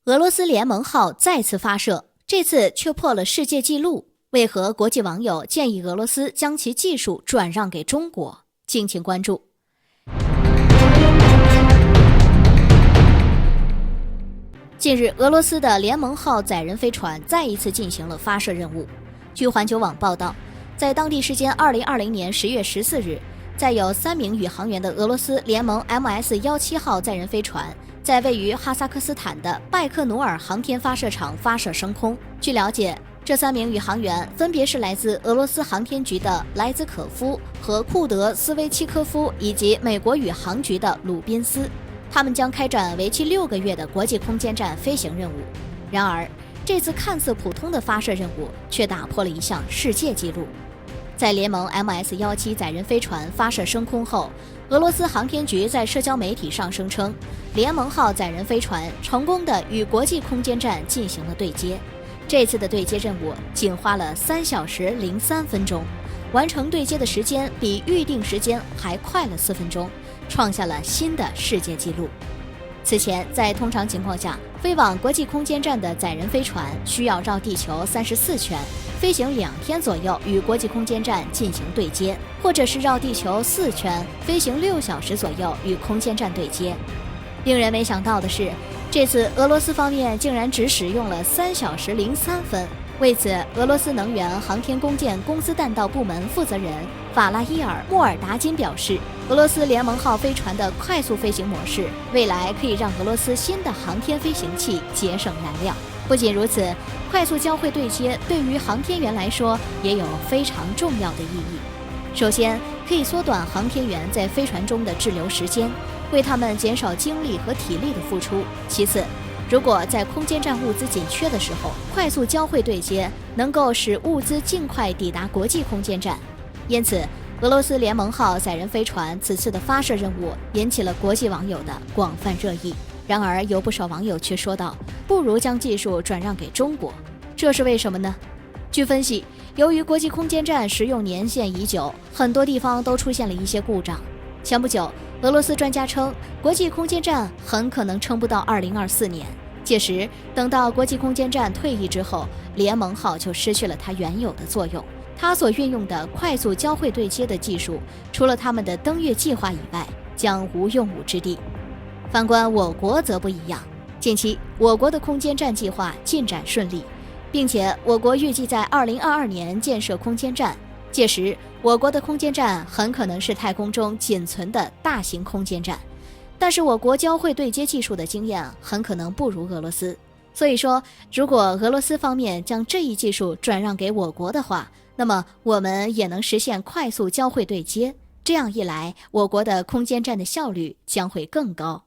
俄罗斯联盟号再次发射，这次却破了世界纪录。为何国际网友建议俄罗斯将其技术转让给中国？敬请关注。近日，俄罗斯的联盟号载人飞船再一次进行了发射任务。据环球网报道，在当地时间2020年10月14日，载有3名宇航员的俄罗斯联盟 MS-17号载人飞船在位于哈萨克斯坦的拜克努尔航天发射场发射升空。据了解，这3名宇航员分别是来自俄罗斯航天局的莱兹可夫和库德斯维契科夫，以及美国宇航局的鲁宾斯。他们将开展为期6个月的国际空间站飞行任务。然而，这次看似普通的发射任务却打破了一项世界纪录。在联盟 MS-17载人飞船发射升空后，俄罗斯航天局在社交媒体上声称，联盟号载人飞船成功地与国际空间站进行了对接。这次的对接任务仅花了3小时03分钟，完成对接的时间比预定时间还快了4分钟，创下了新的世界纪录。此前，在通常情况下，飞往国际空间站的载人飞船需要绕地球34圈，飞行2天左右与国际空间站进行对接，或者是绕地球4圈，飞行6小时左右与空间站对接。令人没想到的是，这次俄罗斯方面竟然只使用了3小时03分。为此，俄罗斯能源航天工建公司弹道部门负责人法拉伊尔·莫尔达金表示，俄罗斯联盟号飞船的快速飞行模式未来可以让俄罗斯新的航天飞行器节省燃料。不仅如此，快速交会对接对于航天员来说也有非常重要的意义。首先，可以缩短航天员在飞船中的滞留时间，为他们减少精力和体力的付出。其次，如果在空间站物资紧缺的时候，快速交会对接能够使物资尽快抵达国际空间站。因此，俄罗斯联盟号载人飞船此次的发射任务引起了国际网友的广泛热议。然而，有不少网友却说道，不如将技术转让给中国。这是为什么呢？据分析，由于国际空间站使用年限已久，很多地方都出现了一些故障。前不久，俄罗斯专家称，国际空间站很可能撑不到2024年。届时，等到国际空间站退役之后，联盟号就失去了它原有的作用。它所运用的快速交会对接的技术，除了他们的登月计划以外，将无用武之地。反观我国则不一样，近期我国的空间站计划进展顺利，并且我国预计在2022年建设空间站。届时，我国的空间站很可能是太空中仅存的大型空间站。但是我国交会对接技术的经验很可能不如俄罗斯，所以说，如果俄罗斯方面将这一技术转让给我国的话，那么我们也能实现快速交会对接。这样一来，我国的空间站的效率将会更高。